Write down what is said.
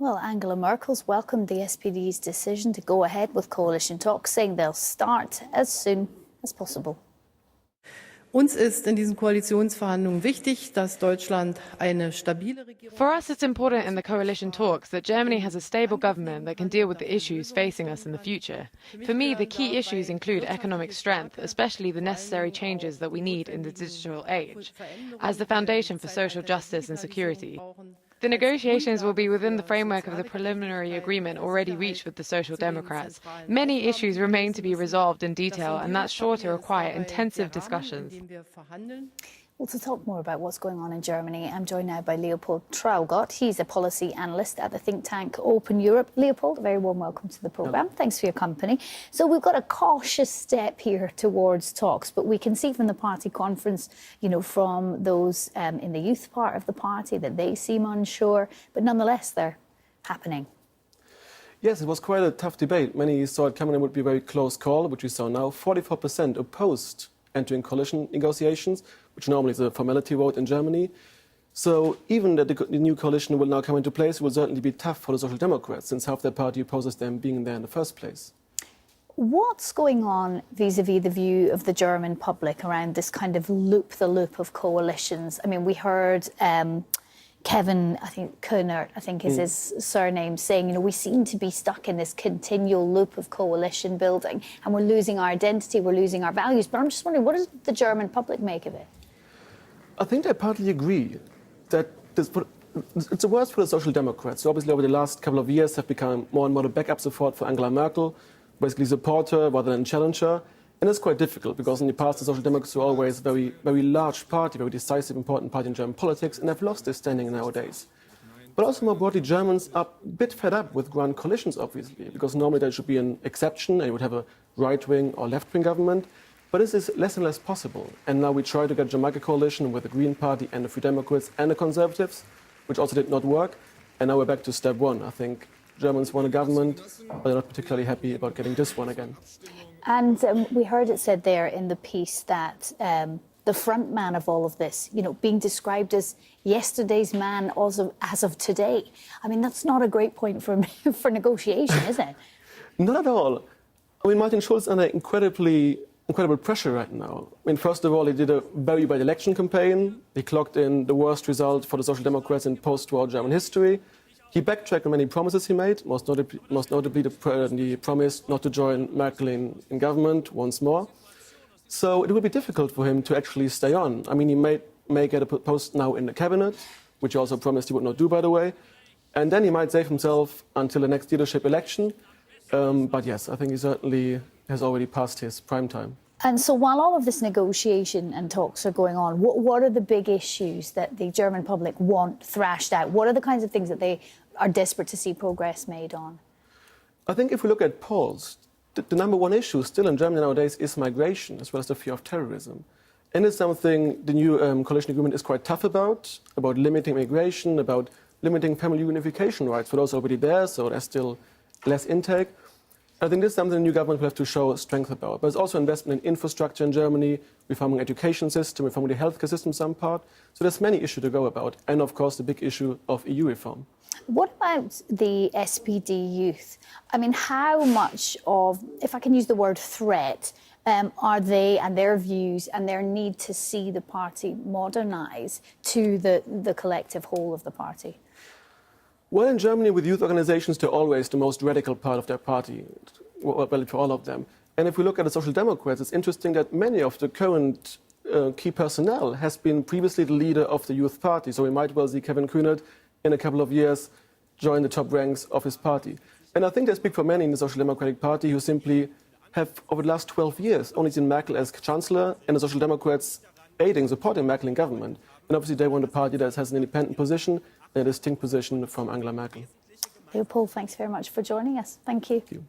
Well, Angela Merkel's welcomed the SPD's decision to go ahead with coalition talks, saying they'll start as soon as possible. Uns ist in diesen Koalitionsverhandlungen wichtig, dass Deutschland eine stabile Regierung. For us, it's important in the coalition talks that Germany has a stable government that can deal with the issues facing us in the future. For me, the key issues include economic strength, especially the necessary changes that we need in the digital age, as the foundation for social justice and security. The negotiations will be within the framework of the preliminary agreement already reached with the Social Democrats. Many issues remain to be resolved in detail, and that's sure to require intensive discussions. Well, to talk more about what's going on in Germany, I'm joined now by Leopold Traugott. He's a policy analyst at the think tank Open Europe. Leopold, a very warm welcome to the programme. Thanks for your company. So we've got a cautious step here towards talks, but we can see from the party conference, from those in the youth part of the party that they seem unsure, but nonetheless they're happening. Yes, it was quite a tough debate. Many thought Cameron would be a very close call, which we saw now. 44% opposed entering coalition negotiations, which normally is a formality vote in Germany. So even that the new coalition will now come into place, it will certainly be tough for the Social Democrats, since half their party opposes them being there in the first place. What's going on vis-a-vis the view of the German public around this kind of loop-the-loop of coalitions? I mean, we heard Kevin, Kühnert, is his surname, saying, we seem to be stuck in this continual loop of coalition building and we're losing our identity, we're losing our values. But I'm just wondering, what does the German public make of it? I think they partly agree that it's a worse for the Social Democrats. So obviously, over the last couple of years, have become more and more the backup support for Angela Merkel, basically support her rather than challenge her. And it's quite difficult because in the past, the Social Democrats were always a very, very large party, very decisive, important party in German politics, and have lost their standing nowadays. But also more broadly, Germans are a bit fed up with grand coalitions, obviously, because normally there should be an exception and you would have a right-wing or left-wing government. But this is less and less possible. And now we try to get a Jamaica coalition with the Green Party and the Free Democrats and the Conservatives, which also did not work. And now we're back to step one. I think Germans want a government, but they're not particularly happy about getting this one again. And we heard it said there in the piece that the front man of all of this, being described as yesterday's man as of today. I mean, that's not a great point for negotiation, is it? Not at all. I mean, Martin Schulz is under incredible pressure right now. I mean, first of all, he did a very bad election campaign. He clocked in the worst result for the Social Democrats in post-war German history. He backtracked on many promises he made, most notably the promise not to join Merkel in government once more. So it will be difficult for him to actually stay on. I mean, he may get a post now in the cabinet, which he also promised he would not do, by the way. And then he might save himself until the next leadership election. But yes, I think he certainly has already passed his prime time. And so while all of this negotiation and talks are going on, what are the big issues that the German public want thrashed out? What are the kinds of things that they are desperate to see progress made on? I think if we look at polls, the number one issue still in Germany nowadays is migration, as well as the fear of terrorism. And it's something the new coalition agreement is quite tough about limiting migration, about limiting family reunification rights for those already there, so there's still less intake. I think this is something the new government will have to show strength about. But it's also investment in infrastructure in Germany, reforming education system, reforming the healthcare system some part. So there's many issues to go about. And of course, the big issue of EU reform. What about the SPD youth? I mean, how much of, if I can use the word threat, are they and their views and their need to see the party modernise to the collective whole of the party? Well, in Germany, with youth organizations, they're always the most radical part of their party, well, for all of them. And if we look at the Social Democrats, it's interesting that many of the current key personnel has been previously the leader of the youth party. So we might well see Kevin Kühnert in a couple of years join the top ranks of his party. And I think they speak for many in the Social Democratic Party who simply have, over the last 12 years, only seen Merkel as chancellor and the Social Democrats supporting Merkel in government. And obviously they want a party that has an independent position, a distinct position from Angela Merkel. Leopold, thanks very much for joining us. Thank you. Thank you.